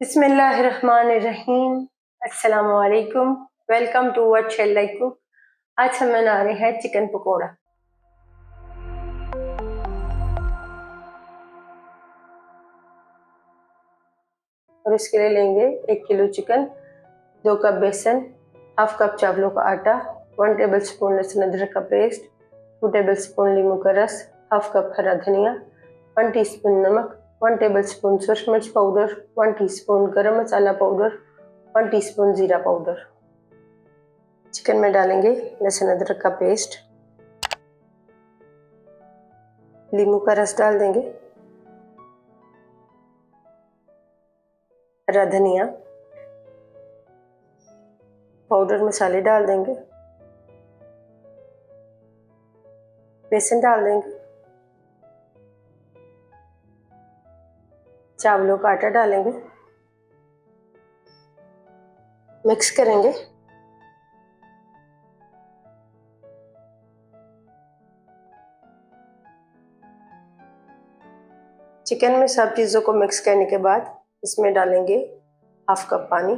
बिस्मिल्लाहिर्रहमानिर्रहीम। अस्सलामु अलैकुम। Welcome to what shall I cook. आज हम बना रहे हैं चिकन पकोड़ा। और इसके लिए लेंगे 1 किलो चिकन, 2 कप बेसन, हाफ कप चावलों का आटा, 1 टेबल स्पून लहसुन अदरक का पेस्ट, 2 टेबल स्पून नींबू का रस, हाफ कप हरा धनिया, 1 टीस्पून नमक, 1 टेबल स्पून सूरज मिर्च पाउडर, 1 टीस्पून गरम मसाला पाउडर, 1 टीस्पून जीरा पाउडर। चिकन में डालेंगे लहसुन अदरक का पेस्ट, नींबू का रस डाल देंगे, हरा धनिया, पाउडर मसाले डाल देंगे, बेसन डाल देंगे, चावलों का आटा डालेंगे, मिक्स करेंगे। चिकन में सब चीज़ों को मिक्स करने के बाद इसमें डालेंगे हाफ कप पानी,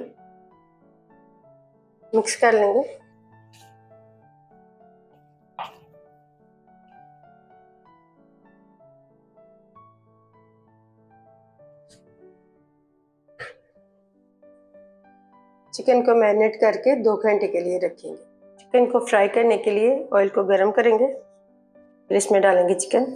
मिक्स कर लेंगे। चिकन को मैरिनेट करके 2 घंटे के लिए रखेंगे। चिकन को फ्राई करने के लिए ऑयल को गर्म करेंगे, फिर इसमें डालेंगे चिकन,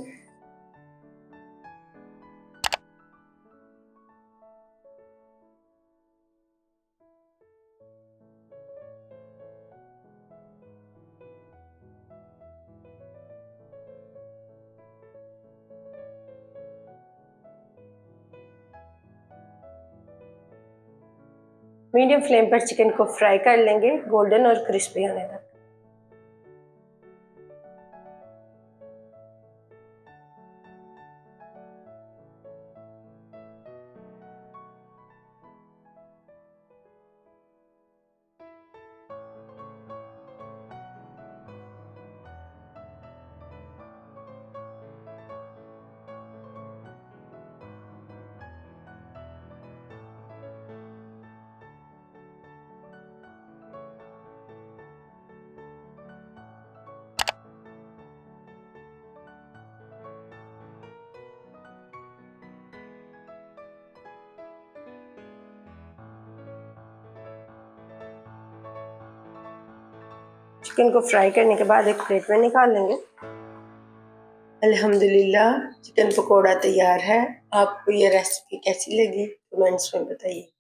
मीडियम फ्लेम पर चिकन को फ्राई कर लेंगे गोल्डन और क्रिस्पी होने तक। चिकन को फ्राई करने के बाद एक प्लेट में निकाल लेंगे। अल्हम्दुलिल्लाह चिकन पकोड़ा तैयार है। आपको ये रेसिपी कैसी लगी कमेंट्स में बताइए।